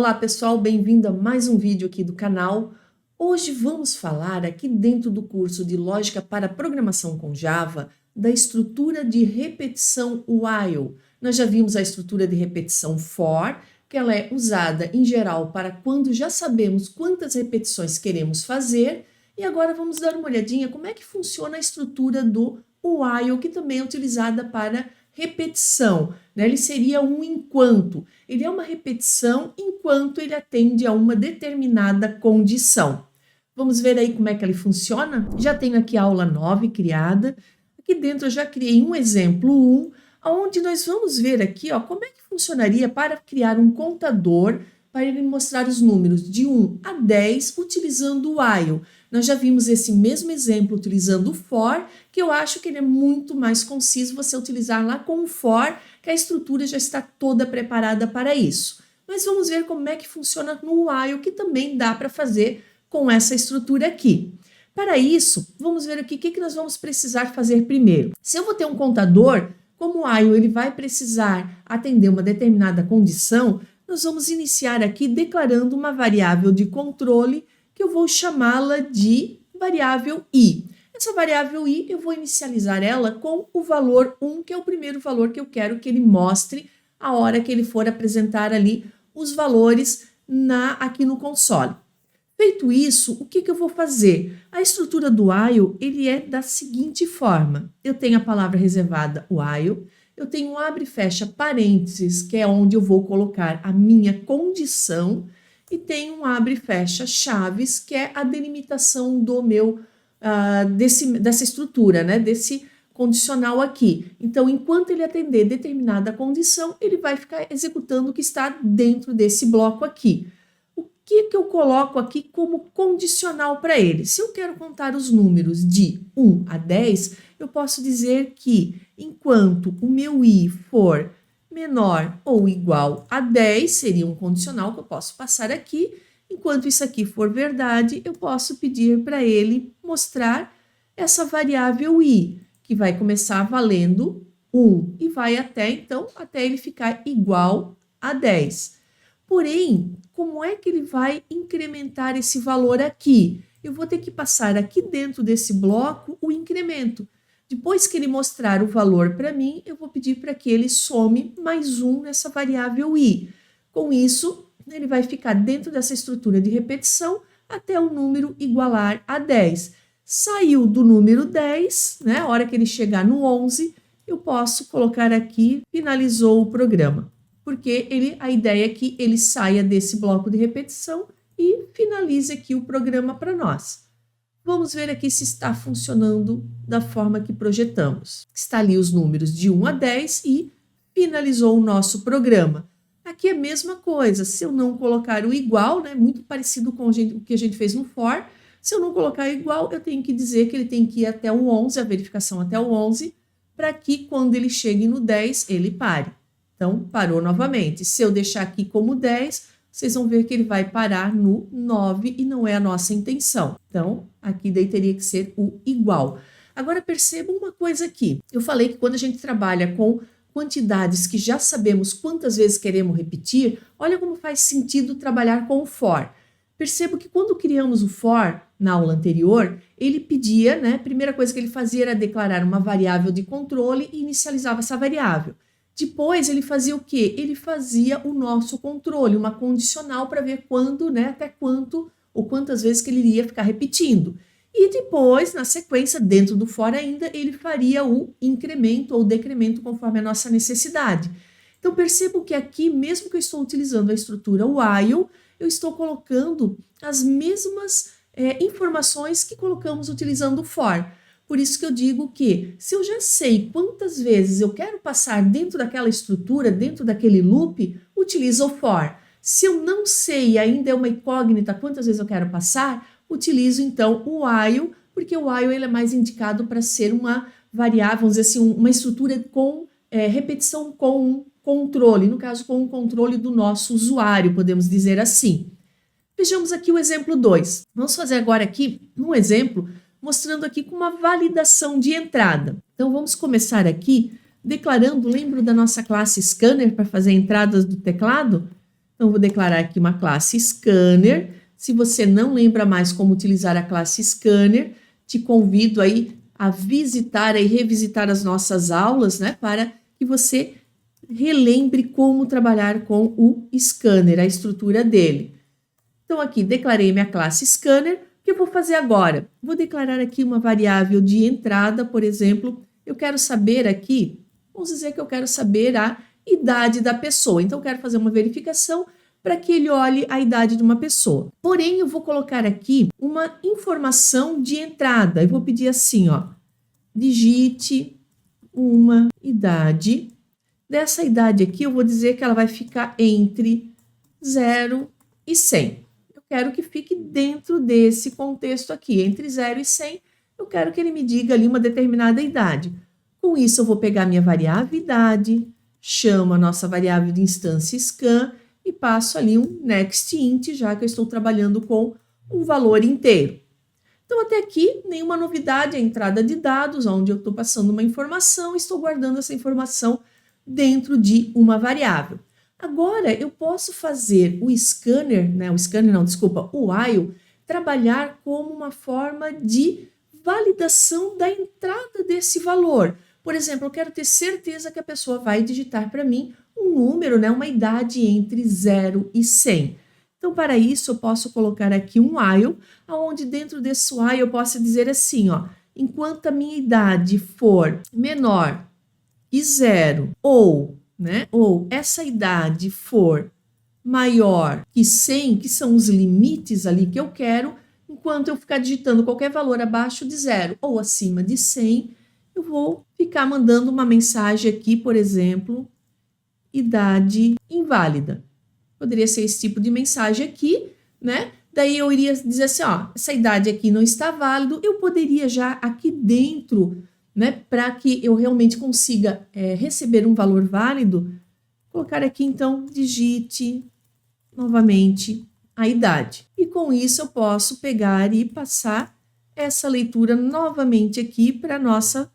Olá pessoal, bem-vindo a mais um vídeo aqui do canal. Hoje vamos falar aqui dentro do curso de Lógica para Programação com Java da estrutura de repetição while. Nós já vimos a estrutura de repetição for, que ela é usada em geral para quando já sabemos quantas repetições queremos fazer, e agora vamos dar uma olhadinha como é que funciona a estrutura do while, que também é utilizada para repetição, né? Ele seria um enquanto. Ele é uma repetição enquanto ele atende a uma determinada condição. Vamos ver aí como é que ele funciona? Já tenho aqui a aula 9 criada. Aqui dentro eu já criei um exemplo 1, onde nós vamos ver aqui, ó, como é que funcionaria para criar um contador para ele mostrar os números de 1 a 10 utilizando o while. Nós já vimos esse mesmo exemplo utilizando o for, que eu acho que ele é muito mais conciso você utilizar lá com o for, que a estrutura já está toda preparada para isso. Mas vamos ver como é que funciona no while, que também dá para fazer com essa estrutura aqui. Para isso, vamos ver aqui o que nós vamos precisar fazer primeiro. Se eu vou ter um contador, como o while ele vai precisar atender uma determinada condição, nós vamos iniciar aqui declarando uma variável de controle que eu vou chamá-la de variável i. Essa variável i, eu vou inicializar ela com o valor 1, que é o primeiro valor que eu quero que ele mostre a hora que ele for apresentar ali os valores aqui no console. Feito isso, o que eu vou fazer? A estrutura do while, ele é da seguinte forma. Eu tenho a palavra reservada while, eu tenho um abre e fecha parênteses, que é onde eu vou colocar a minha condição, e tem um abre e fecha chaves, que é a delimitação do meu, dessa estrutura, né? Desse condicional aqui. Então, enquanto ele atender determinada condição, ele vai ficar executando o que está dentro desse bloco aqui. O que eu coloco aqui como condicional para ele? Se eu quero contar os números de 1 a 10, eu posso dizer que enquanto o meu i for menor ou igual a 10, seria um condicional que eu posso passar aqui. Enquanto isso aqui for verdade, eu posso pedir para ele mostrar essa variável i, que vai começar valendo 1 e vai até, então, até ele ficar igual a 10. Porém, como é que ele vai incrementar esse valor aqui? Eu vou ter que passar aqui dentro desse bloco o incremento. Depois que ele mostrar o valor para mim, eu vou pedir para que ele some mais 1 nessa variável i. Com isso, ele vai ficar dentro dessa estrutura de repetição até o número igualar a 10. Saiu do número 10, né? A hora que ele chegar no 11, eu posso colocar aqui, finalizou o programa. Porque a ideia é que ele saia desse bloco de repetição e finalize aqui o programa para nós. Vamos ver aqui se está funcionando da forma que projetamos. Está ali os números de 1 a 10 e finalizou o nosso programa. Aqui é a mesma coisa, se eu não colocar o igual, né, muito parecido com o que a gente fez no for, se eu não colocar igual, eu tenho que dizer que ele tem que ir até o 11, a verificação até o 11, para que quando ele chegue no 10, ele pare. Então, parou novamente. Se eu deixar aqui como 10, vocês vão ver que ele vai parar no 9 e não é a nossa intenção. Então, aqui daí teria que ser o igual. Agora, percebam uma coisa aqui. Eu falei que quando a gente trabalha com quantidades que já sabemos quantas vezes queremos repetir, olha como faz sentido trabalhar com o for. Percebo que quando criamos o for, na aula anterior, ele pedia, né? A primeira coisa que ele fazia era declarar uma variável de controle e inicializava essa variável. Depois, ele fazia o quê? Ele fazia o nosso controle, uma condicional para ver quando, né, até quanto ou quantas vezes que ele iria ficar repetindo. E depois, na sequência, dentro do for ainda, ele faria o incremento ou decremento conforme a nossa necessidade. Então, percebo que aqui, mesmo que eu estou utilizando a estrutura while, eu estou colocando as mesmas informações que colocamos utilizando o for. Por isso que eu digo que, se eu já sei quantas vezes eu quero passar dentro daquela estrutura, dentro daquele loop, utilizo o for. Se eu não sei e ainda é uma incógnita quantas vezes eu quero passar, utilizo então o while, porque o while ele é mais indicado para ser uma variável, vamos dizer assim, uma estrutura com repetição com um controle, no caso com um controle do nosso usuário, podemos dizer assim. Vejamos aqui o exemplo 2. Vamos fazer agora aqui um exemplo mostrando aqui com uma validação de entrada. Então, vamos começar aqui declarando, lembro da nossa classe Scanner para fazer entradas do teclado? Então, vou declarar aqui uma classe Scanner. Se você não lembra mais como utilizar a classe Scanner, te convido aí a visitar e revisitar as nossas aulas, né, para que você relembre como trabalhar com o Scanner, a estrutura dele. Então, aqui, declarei minha classe Scanner. O que eu vou fazer agora? Vou declarar aqui uma variável de entrada, por exemplo. Eu quero saber aqui, vamos dizer que eu quero saber a idade da pessoa. Então, eu quero fazer uma verificação para que ele olhe a idade de uma pessoa. Porém, eu vou colocar aqui uma informação de entrada. Eu vou pedir assim, ó, digite uma idade. Dessa idade aqui, eu vou dizer que ela vai ficar entre 0 e 100. Eu quero que fique dentro desse contexto aqui, entre 0 e 100. Eu quero que ele me diga ali uma determinada idade. Com isso, eu vou pegar minha variável idade, chamo a nossa variável de instância scan e passo ali um next int, já que eu estou trabalhando com um valor inteiro. Então, até aqui, nenhuma novidade, a entrada de dados, onde eu estou passando uma informação, estou guardando essa informação dentro de uma variável. Agora, eu posso fazer o scanner, né, o while, trabalhar como uma forma de validação da entrada desse valor. Por exemplo, eu quero ter certeza que a pessoa vai digitar para mim um número, né, uma idade entre 0 e 100. Então, para isso, eu posso colocar aqui um while, onde dentro desse while eu posso dizer assim, ó, enquanto a minha idade for menor que 0 ou essa idade for maior que 100, que são os limites ali que eu quero, enquanto eu ficar digitando qualquer valor abaixo de 0 ou acima de 100, eu vou ficar mandando uma mensagem aqui, por exemplo, idade inválida. Poderia ser esse tipo de mensagem aqui, né? Daí eu iria dizer assim, ó, essa idade aqui não está válido. Eu poderia já aqui dentro, né, para que eu realmente consiga receber um valor válido, colocar aqui então, digite novamente a idade. E com isso eu posso pegar e passar essa leitura novamente aqui para a nossa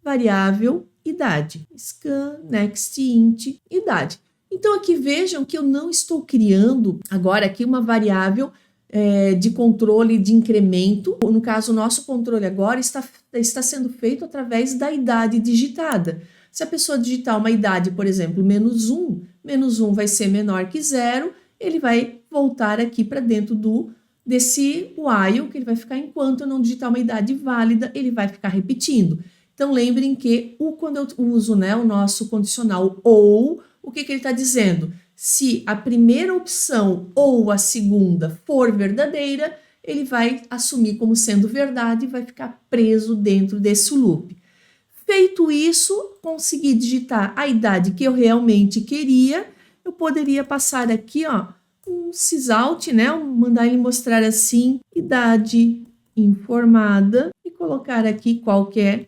variável idade. Scan, next int, idade. Então, aqui vejam que eu não estou criando agora aqui uma variável de controle de incremento. No caso, o nosso controle agora está sendo feito através da idade digitada. Se a pessoa digitar uma idade, por exemplo, menos 1 vai ser menor que 0, ele vai voltar aqui para dentro desse while, que ele vai ficar enquanto eu não digitar uma idade válida, ele vai ficar repetindo. Então, lembrem que quando eu uso, né, o nosso condicional ou, o que ele está dizendo? Se a primeira opção ou a segunda for verdadeira, ele vai assumir como sendo verdade e vai ficar preso dentro desse loop. Feito isso, consegui digitar a idade que eu realmente queria, eu poderia passar aqui, ó, um sysout, né, mandar ele mostrar assim, idade informada e colocar aqui qual que é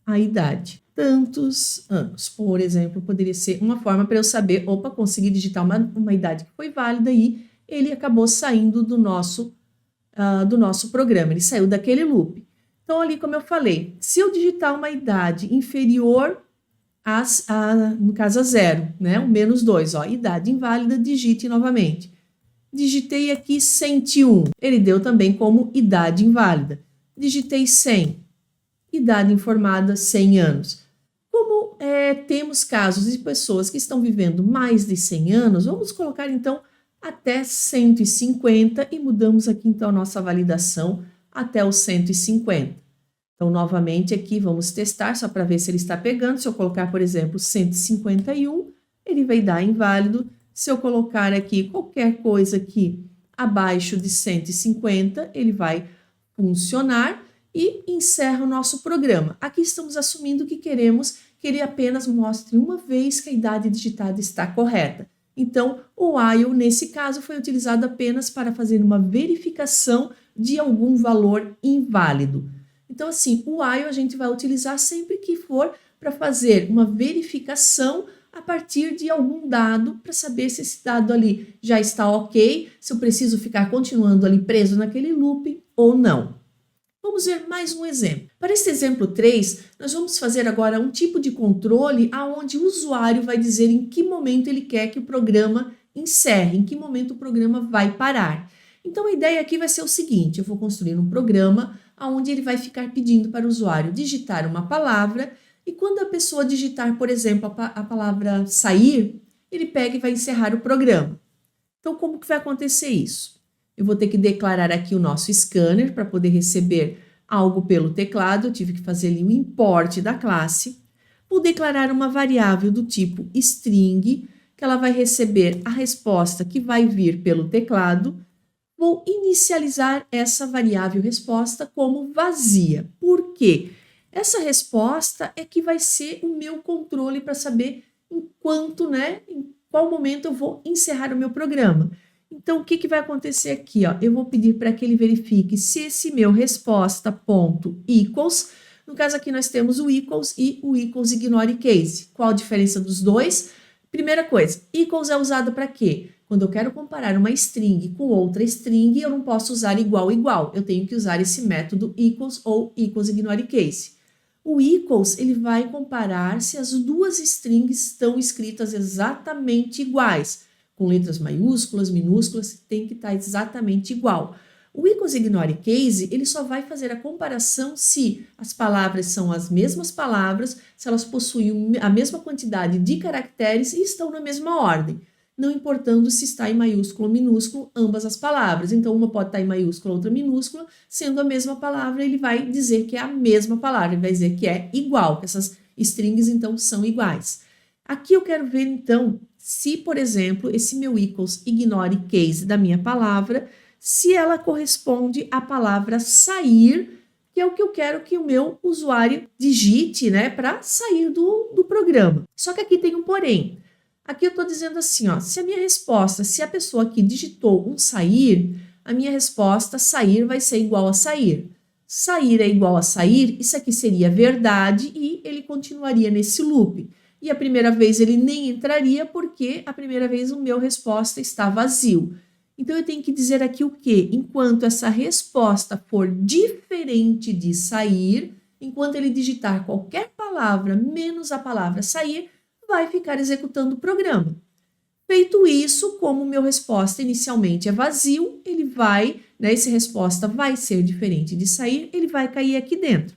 a idade. Tantos anos, por exemplo, poderia ser uma forma para eu saber, opa, consegui digitar uma idade que foi válida e ele acabou saindo do nosso programa, ele saiu daquele loop. Então, ali, como eu falei, se eu digitar uma idade inferior no caso a 0, né, o menos 2, ó, idade inválida, digite novamente. Digitei aqui 101, ele deu também como idade inválida. Digitei 100, idade informada 100 anos. Como temos casos de pessoas que estão vivendo mais de 100 anos, vamos colocar então até 150 e mudamos aqui então a nossa validação até os 150. Então, novamente aqui vamos testar só para ver se ele está pegando. Se eu colocar, por exemplo, 151, ele vai dar inválido. Se eu colocar aqui qualquer coisa aqui abaixo de 150, ele vai funcionar. E encerra o nosso programa. Aqui estamos assumindo que queremos que ele apenas mostre uma vez que a idade digitada está correta. Então, o while, nesse caso, foi utilizado apenas para fazer uma verificação de algum valor inválido. Então, assim, o while a gente vai utilizar sempre que for para fazer uma verificação a partir de algum dado, para saber se esse dado ali já está ok, se eu preciso ficar continuando ali preso naquele loop ou não. Vamos ver mais um exemplo. Para esse exemplo 3, nós vamos fazer agora um tipo de controle onde o usuário vai dizer em que momento ele quer que o programa encerre, em que momento o programa vai parar. Então a ideia aqui vai ser o seguinte, eu vou construir um programa onde ele vai ficar pedindo para o usuário digitar uma palavra e quando a pessoa digitar, por exemplo, a palavra sair, ele pega e vai encerrar o programa. Então como que vai acontecer isso? Eu vou ter que declarar aqui o nosso scanner para poder receber algo pelo teclado, eu tive que fazer ali o import da classe. Vou declarar uma variável do tipo string, que ela vai receber a resposta que vai vir pelo teclado. Vou inicializar essa variável resposta como vazia. Por quê? Essa resposta é que vai ser o meu controle para saber em qual momento eu vou encerrar o meu programa. Então, o que vai acontecer aqui? Ó? Eu vou pedir para que ele verifique se esse meu resposta.equals, no caso aqui nós temos o equals e o equals ignore case. Qual a diferença dos dois? Primeira coisa, equals é usado para quê? Quando eu quero comparar uma string com outra string, eu não posso usar igual, igual. Eu tenho que usar esse método equals ou equals ignore case. O equals, ele vai comparar se as duas strings estão escritas exatamente iguais. Com letras maiúsculas, minúsculas, tem que estar exatamente igual. O equals ignore case, ele só vai fazer a comparação se as palavras são as mesmas palavras, se elas possuem a mesma quantidade de caracteres e estão na mesma ordem, não importando se está em maiúsculo ou minúsculo ambas as palavras. Então, uma pode estar em maiúscula, outra minúscula, sendo a mesma palavra, ele vai dizer que é a mesma palavra, ele vai dizer que é igual, que essas strings, então, são iguais. Aqui eu quero ver, então, se, por exemplo, esse meu equals ignore case da minha palavra, se ela corresponde à palavra sair, que é o que eu quero que o meu usuário digite, né, para sair do programa. Só que aqui tem um porém. Aqui eu estou dizendo assim, ó, se a minha resposta, se a pessoa aqui digitou um sair, a minha resposta sair vai ser igual a sair. Sair é igual a sair, isso aqui seria verdade e ele continuaria nesse loop. E a primeira vez ele nem entraria porque a primeira vez o meu resposta está vazio. Então, eu tenho que dizer aqui o quê? Enquanto essa resposta for diferente de sair, enquanto ele digitar qualquer palavra menos a palavra sair, vai ficar executando o programa. Feito isso, como o meu resposta inicialmente é vazio, ele vai, essa resposta vai ser diferente de sair, ele vai cair aqui dentro.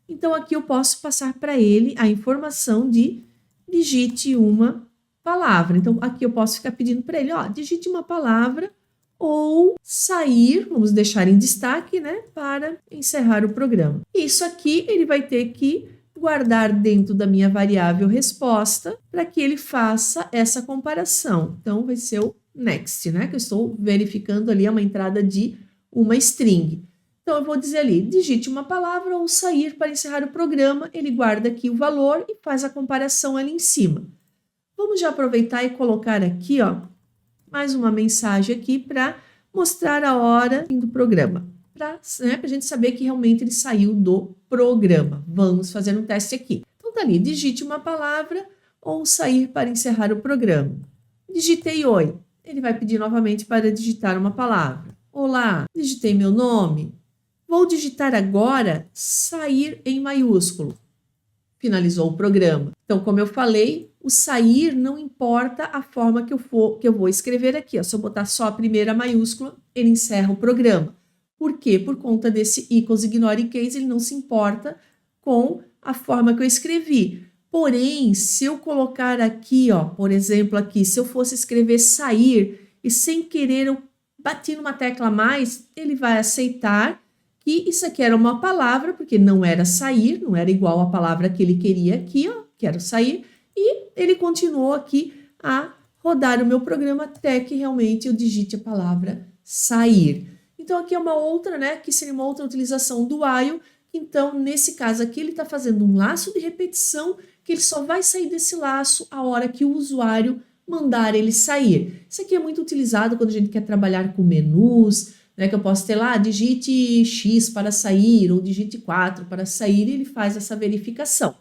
Então, aqui eu posso passar para ele a informação de digite uma palavra. Então, aqui eu posso ficar pedindo para ele, ó, digite uma palavra ou sair, vamos deixar em destaque, né, para encerrar o programa. Isso aqui ele vai ter que guardar dentro da minha variável resposta para que ele faça essa comparação. Então, vai ser o next, né, que eu estou verificando ali uma entrada de uma string. Então, eu vou dizer ali, digite uma palavra ou sair para encerrar o programa, ele guarda aqui o valor e faz a comparação ali em cima. Vamos já aproveitar e colocar aqui, ó, mais uma mensagem aqui para mostrar a hora do programa, para a gente saber que realmente ele saiu do programa. Vamos fazer um teste aqui. Então tá ali, digite uma palavra ou sair para encerrar o programa. Digitei oi, ele vai pedir novamente para digitar uma palavra. Olá, digitei meu nome. Vou digitar agora sair em maiúsculo. Finalizou o programa. Então, como eu falei, o sair não importa a forma que eu vou escrever aqui. Ó. Se eu botar só a primeira maiúscula, ele encerra o programa. Por quê? Por conta desse equals ignore case, ele não se importa com a forma que eu escrevi. Porém, se eu colocar aqui, ó, por exemplo, aqui, se eu fosse escrever sair e sem querer eu bati numa tecla a mais, ele vai aceitar que isso aqui era uma palavra, porque não era sair, não era igual a palavra que ele queria aqui, ó, quero sair, e ele continuou aqui a rodar o meu programa até que realmente eu digite a palavra sair. Então, aqui é uma outra, né, que seria uma outra utilização do while. Então, nesse caso aqui, ele está fazendo um laço de repetição que ele só vai sair desse laço a hora que o usuário mandar ele sair. Isso aqui é muito utilizado quando a gente quer trabalhar com menus, né, que eu posso ter lá, digite X para sair ou digite 4 para sair e ele faz essa verificação.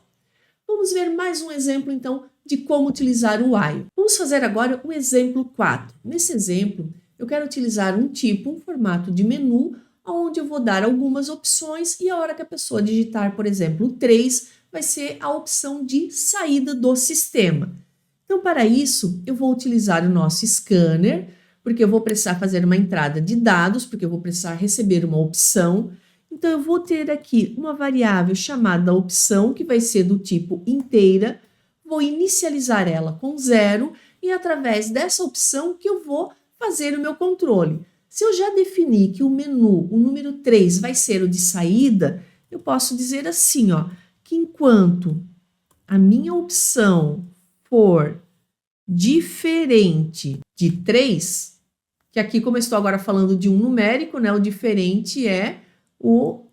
Vamos ver mais um exemplo, então, de como utilizar o while. Vamos fazer agora o exemplo 4. Nesse exemplo, eu quero utilizar um tipo, um formato de menu, onde eu vou dar algumas opções e a hora que a pessoa digitar, por exemplo, 3, vai ser a opção de saída do sistema. Então, para isso, eu vou utilizar o nosso scanner, porque eu vou precisar fazer uma entrada de dados, porque eu vou precisar receber uma opção. Então, eu vou ter aqui uma variável chamada opção, que vai ser do tipo inteira. Vou inicializar ela com 0 e através dessa opção que eu vou fazer o meu controle. Se eu já definir que o menu, o número 3, vai ser o de saída, eu posso dizer assim, ó, que enquanto a minha opção for diferente de 3, que aqui, como eu estou agora falando de um numérico, né, o diferente é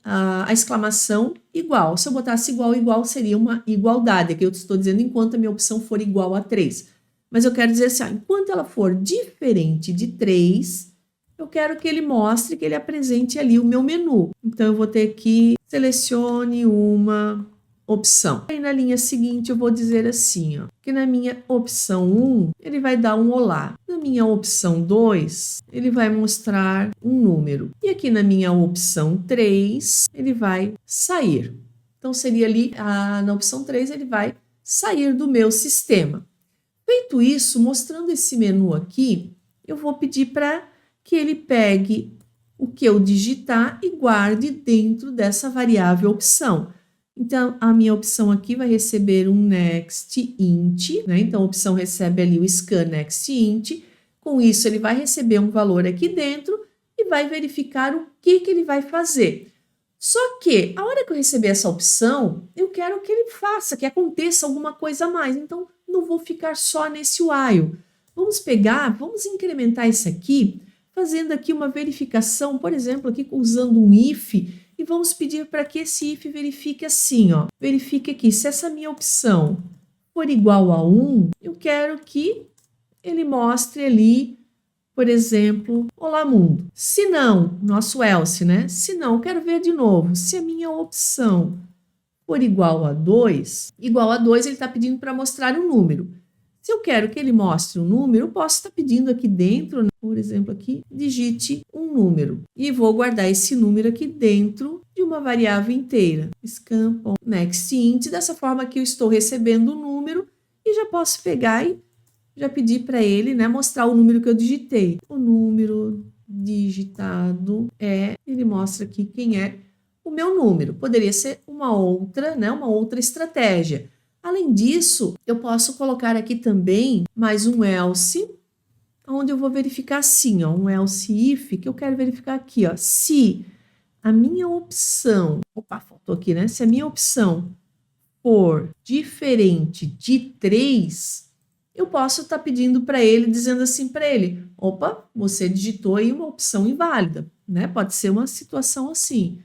a exclamação igual. Se eu botasse igual, igual seria uma igualdade. Aqui eu estou dizendo enquanto a minha opção for igual a 3. Mas eu quero dizer assim, ó, enquanto ela for diferente de 3, eu quero que ele mostre, que ele apresente ali o meu menu. Então, eu vou ter que selecione uma opção. Aí na linha seguinte eu vou dizer assim, ó, que na minha opção 1 ele vai dar um olá. Na minha opção 2 ele vai mostrar um número. E aqui na minha opção 3 ele vai sair. Então seria ali, na opção 3 ele vai sair do meu sistema. Feito isso, mostrando esse menu aqui, eu vou pedir para que ele pegue o que eu digitar e guarde dentro dessa variável opção. Então, a minha opção aqui vai receber um next int, né? Então, a opção recebe ali o scan next int. Com isso, ele vai receber um valor aqui dentro e vai verificar o que ele vai fazer. Só que, a hora que eu receber essa opção, eu quero que ele faça, que aconteça alguma coisa a mais. Então, não vou ficar só nesse while. Vamos incrementar isso aqui, fazendo aqui uma verificação, por exemplo, aqui usando um if, e vamos pedir para que esse if verifique assim, ó. Verifique aqui, se essa minha opção for igual a 1, eu quero que ele mostre ali, por exemplo, olá mundo. Se não, nosso else, né? Se não, eu quero ver de novo, se a minha opção for igual a 2 ele está pedindo para mostrar um número. Se eu quero que ele mostre um número, eu posso estar pedindo aqui dentro, né, por exemplo, aqui, digite um número. E vou guardar esse número aqui dentro de uma variável inteira. Scan.nextInt, dessa forma que eu estou recebendo o número e já posso pegar e já pedir para ele, né, mostrar o número que eu digitei. O número digitado ele mostra aqui quem é o meu número. Poderia ser uma outra, né, uma outra estratégia. Além disso, eu posso colocar aqui também mais um else, onde eu vou verificar assim, ó, um else if, que eu quero verificar aqui, ó, se a minha opção, faltou aqui, né? Se a minha opção for diferente de 3, eu posso estar pedindo para ele, dizendo assim para ele, você digitou aí uma opção inválida, né? Pode ser uma situação assim.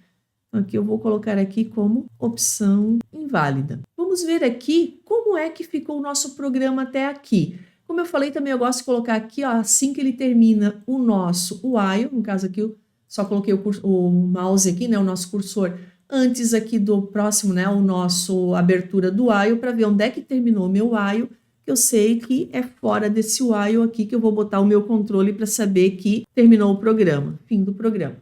Aqui eu vou colocar aqui como opção inválida. Vamos ver aqui como é que ficou o nosso programa até aqui. Como eu falei também, eu gosto de colocar aqui, ó, assim que ele termina o nosso while, no caso aqui eu só coloquei o mouse aqui, né, o nosso cursor, antes aqui do próximo, né, o nosso abertura do while, para ver onde é que terminou o meu while, que eu sei que é fora desse while aqui que eu vou botar o meu controle para saber que terminou o programa, fim do programa.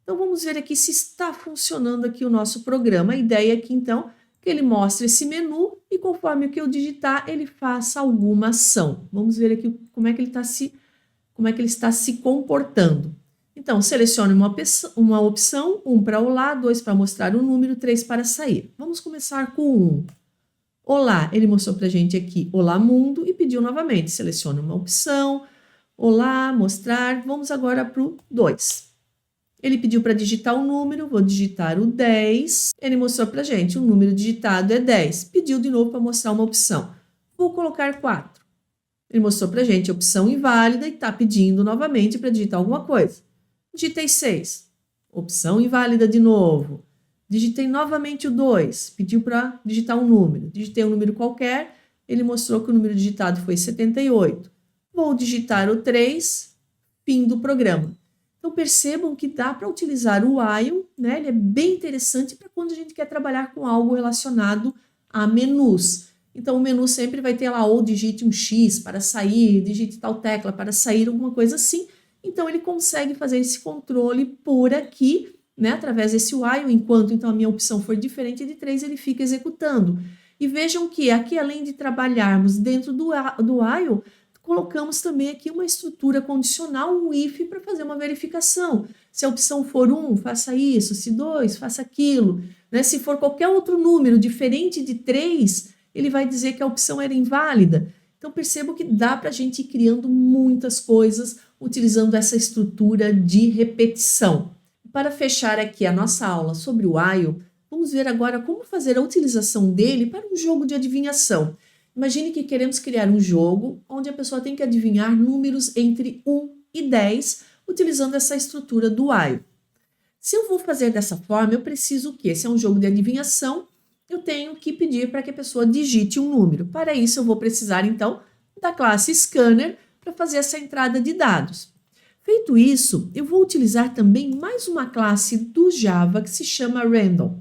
Então, vamos ver aqui se está funcionando aqui o nosso programa. A ideia aqui, então, que ele mostre esse menu e conforme o que eu digitar, ele faça alguma ação. Vamos ver aqui como é que ele está se comportando. Então, selecione uma opção, 1 para olá, 2 para mostrar o número, 3 para sair. Vamos começar com 1. Olá, ele mostrou para a gente aqui olá mundo e pediu novamente. Selecione uma opção, olá, mostrar. Vamos agora para o 2. Ele pediu para digitar um número, vou digitar o 10. Ele mostrou para a gente, o número digitado é 10. Pediu de novo para mostrar uma opção. Vou colocar 4. Ele mostrou para a gente a opção inválida e está pedindo novamente para digitar alguma coisa. Digitei 6. Opção inválida de novo. Digitei novamente o 2. Pediu para digitar um número. Digitei um número qualquer. Ele mostrou que o número digitado foi 78. Vou digitar o 3. Fim do programa. Então, percebam que dá para utilizar o while, né? Ele é bem interessante para quando a gente quer trabalhar com algo relacionado a menus. Então, o menu sempre vai ter lá, ou digite um X para sair, digite tal tecla para sair, alguma coisa assim. Então, ele consegue fazer esse controle por aqui, né? Através desse while, enquanto então a minha opção for diferente de 3, ele fica executando. E vejam que aqui, além de trabalharmos dentro do while, colocamos também aqui uma estrutura condicional, um if, para fazer uma verificação. Se a opção for 1, faça isso, se 2, faça aquilo. Né? Se for qualquer outro número diferente de 3, ele vai dizer que a opção era inválida. Então, percebo que dá para a gente ir criando muitas coisas utilizando essa estrutura de repetição. Para fechar aqui a nossa aula sobre o while, vamos ver agora como fazer a utilização dele para um jogo de adivinhação. Imagine que queremos criar um jogo onde a pessoa tem que adivinhar números entre 1 e 10, utilizando essa estrutura do while. Se eu vou fazer dessa forma, eu preciso que, se é um jogo de adivinhação, eu tenho que pedir para que a pessoa digite um número. Para isso, eu vou precisar, então, da classe Scanner para fazer essa entrada de dados. Feito isso, eu vou utilizar também mais uma classe do Java que se chama Random.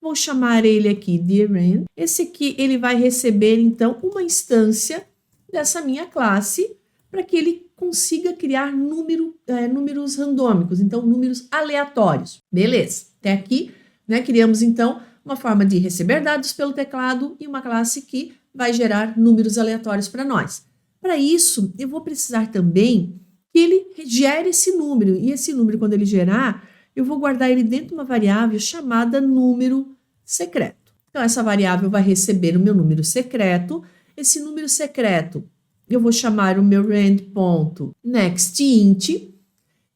Vou chamar ele aqui de Rand. Esse aqui ele vai receber, então, uma instância dessa minha classe para que ele consiga criar números randômicos, então números aleatórios. Beleza, até aqui, né, criamos, então, uma forma de receber dados pelo teclado e uma classe que vai gerar números aleatórios para nós. Para isso, eu vou precisar também que ele gere esse número, e esse número, quando ele gerar, eu vou guardar ele dentro de uma variável chamada número secreto. Então, essa variável vai receber o meu número secreto. Esse número secreto, eu vou chamar o meu rand.nextInt,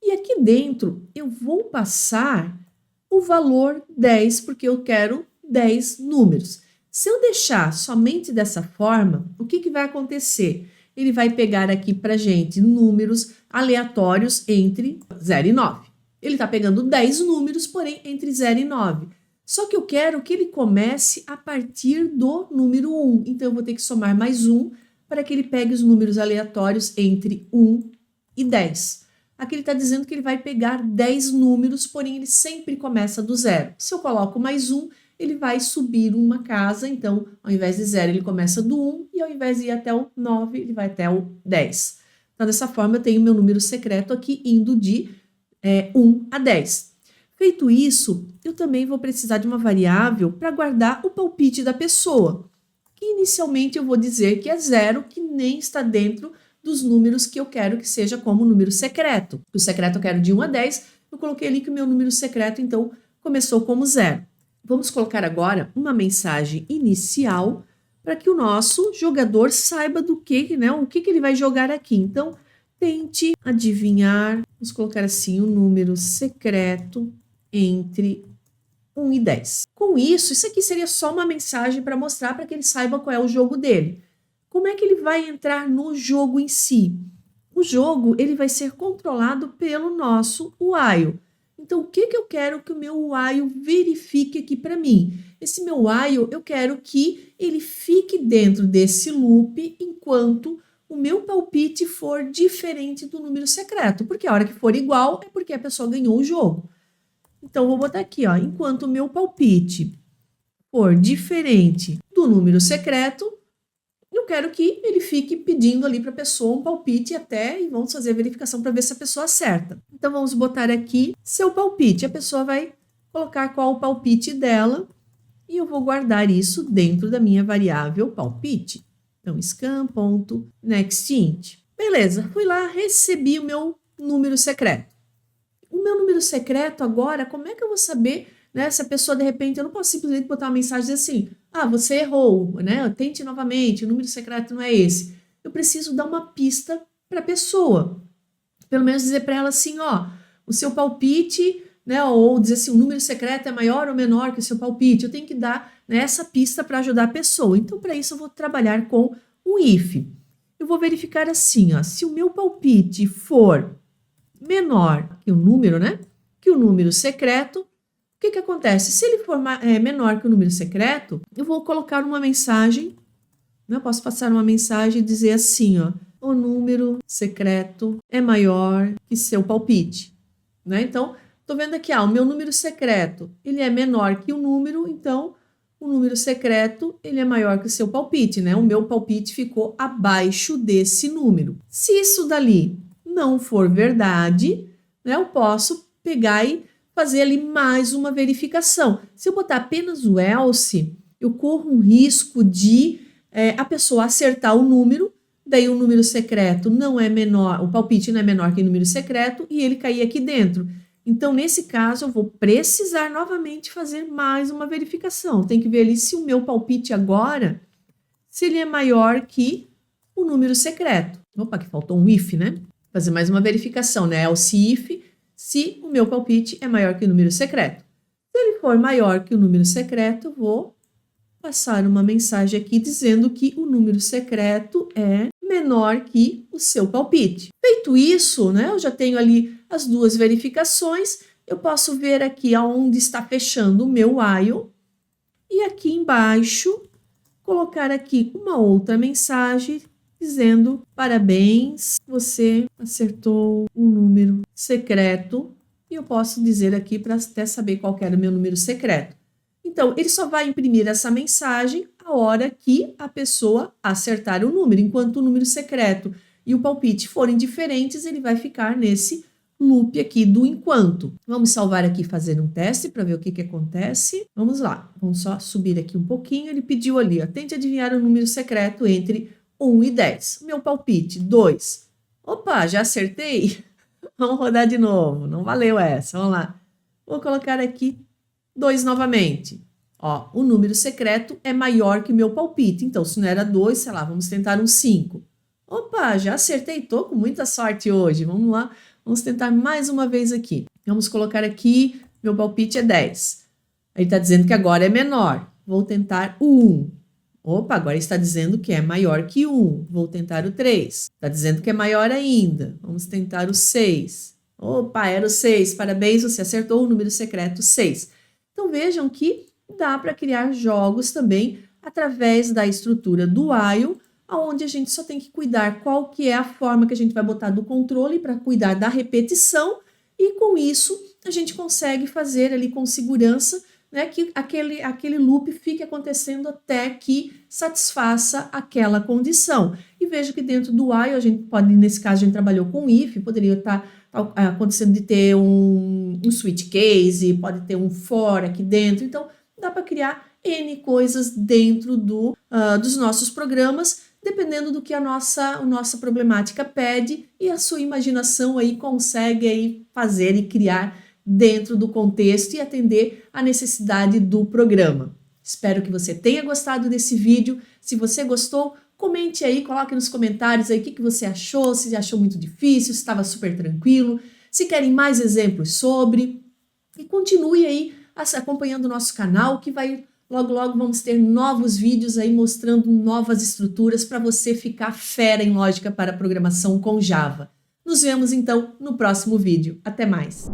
e aqui dentro eu vou passar o valor 10, porque eu quero 10 números. Se eu deixar somente dessa forma, o que vai acontecer? Ele vai pegar aqui para a gente números aleatórios entre 0 e 9. Ele está pegando 10 números, porém entre 0 e 9. Só que eu quero que ele comece a partir do número 1. Então, eu vou ter que somar mais 1 para que ele pegue os números aleatórios entre 1 e 10. Aqui ele está dizendo que ele vai pegar 10 números, porém ele sempre começa do 0. Se eu coloco mais 1, ele vai subir uma casa, então ao invés de 0 ele começa do 1 e ao invés de ir até o 9 ele vai até o 10. Então dessa forma eu tenho meu número secreto aqui indo de 1 a 10. Feito isso, eu também vou precisar de uma variável para guardar o palpite da pessoa, que inicialmente eu vou dizer que é 0, que nem está dentro dos números que eu quero que seja como número secreto. O secreto eu quero de 1 a 10, eu coloquei ali que o meu número secreto, então, começou como 0. Vamos colocar agora uma mensagem inicial para que o nosso jogador saiba do que, né, o que ele vai jogar aqui. Então, tente adivinhar, vamos colocar assim, o número secreto entre 1 e 10. Com isso aqui seria só uma mensagem para mostrar para que ele saiba qual é o jogo dele. Como é que ele vai entrar no jogo em si? O jogo ele vai ser controlado pelo nosso while. Então, o que eu quero que o meu while verifique aqui para mim? Esse meu while, eu quero que ele fique dentro desse loop enquanto o meu palpite for diferente do número secreto. Porque a hora que for igual é porque a pessoa ganhou o jogo. Então, vou botar aqui, ó, enquanto o meu palpite for diferente do número secreto, eu quero que ele fique pedindo ali para a pessoa um palpite até e vamos fazer a verificação para ver se a pessoa acerta. Então, vamos botar aqui seu palpite. A pessoa vai colocar qual o palpite dela e eu vou guardar isso dentro da minha variável palpite. Então, scan.nextInt. Beleza, fui lá, recebi o meu número secreto. O meu número secreto agora, como é que eu vou saber, né, se a pessoa, de repente, eu não posso simplesmente botar uma mensagem assim, ah, você errou, né, tente novamente, o número secreto não é esse. Eu preciso dar uma pista para a pessoa, pelo menos dizer para ela assim, ó, o seu palpite, né, ou dizer assim, o número secreto é maior ou menor que o seu palpite. Eu tenho que dar, né, essa pista para ajudar a pessoa. Então, para isso, eu vou trabalhar com um if. Eu vou verificar assim, ó, se o meu palpite for menor que o número, né, que o número secreto, o que acontece? Se ele for menor que o número secreto, eu vou colocar uma mensagem, né, eu posso passar uma mensagem e dizer assim, ó, o número secreto é maior que seu palpite, né? Então, tô vendo aqui, o meu número secreto, ele é menor que o número, então o número secreto, ele é maior que o seu palpite, né? O meu palpite ficou abaixo desse número. Se isso dali não for verdade, né, eu posso pegar e fazer ali mais uma verificação. Se eu botar apenas o else, eu corro um risco de a pessoa acertar o número, daí o número secreto não é menor, o palpite não é menor que o número secreto e ele cair aqui dentro. Então, nesse caso, eu vou precisar novamente fazer mais uma verificação. Tem que ver ali se o meu palpite agora, se ele é maior que o número secreto. Opa, que faltou um if, né? Fazer mais uma verificação, né? Else if, se o meu palpite é maior que o número secreto. Se ele for maior que o número secreto, eu vou passar uma mensagem aqui dizendo que o número secreto é menor que o seu palpite. Feito isso, né, eu já tenho ali as duas verificações, eu posso ver aqui aonde está fechando o meu while e aqui embaixo colocar aqui uma outra mensagem dizendo parabéns, você acertou um número secreto e eu posso dizer aqui para até saber qual era o meu número secreto. Então, ele só vai imprimir essa mensagem a hora que a pessoa acertar o número. Enquanto o número secreto e o palpite forem diferentes, ele vai ficar nesse loop aqui do enquanto. Vamos salvar aqui e fazer um teste para ver o que acontece. Vamos lá, vamos só subir aqui um pouquinho. Ele pediu ali, ó, tente adivinhar o número secreto entre 1 e 10. Meu palpite, 2. Opa, já acertei? Vamos rodar de novo, não valeu essa. Vamos lá. Vou colocar aqui 2 novamente. Ó, o número secreto é maior que o meu palpite. Então, se não era 2, sei lá, vamos tentar um 5. Opa, já acertei, tô com muita sorte hoje. Vamos lá, vamos tentar mais uma vez aqui. Vamos colocar aqui, meu palpite é 10. Ele está dizendo que agora é menor. Vou tentar o 1. Opa, agora está dizendo que é maior que 1. Vou tentar o 3. Está dizendo que é maior ainda. Vamos tentar o 6. Opa, era o 6. Parabéns, você acertou o número secreto 6. Então, vejam que dá para criar jogos também através da estrutura do while, onde a gente só tem que cuidar qual que é a forma que a gente vai botar do controle para cuidar da repetição e com isso a gente consegue fazer ali com segurança, né, que aquele loop fique acontecendo até que satisfaça aquela condição. E veja que dentro do while a gente pode, nesse caso a gente trabalhou com if, poderia estar acontecendo de ter um switch case, pode ter um for aqui dentro, então dá para criar N coisas dentro dos nossos programas, dependendo do que a nossa problemática pede e a sua imaginação aí consegue aí fazer e criar dentro do contexto e atender à necessidade do programa. Espero que você tenha gostado desse vídeo. Se você gostou, comente aí, coloque nos comentários aí o que você achou, se achou muito difícil, se estava super tranquilo, se querem mais exemplos sobre. E continue aí acompanhando o nosso canal, que vai logo vamos ter novos vídeos aí mostrando novas estruturas para você ficar fera em lógica para programação com Java. Nos vemos então no próximo vídeo. Até mais!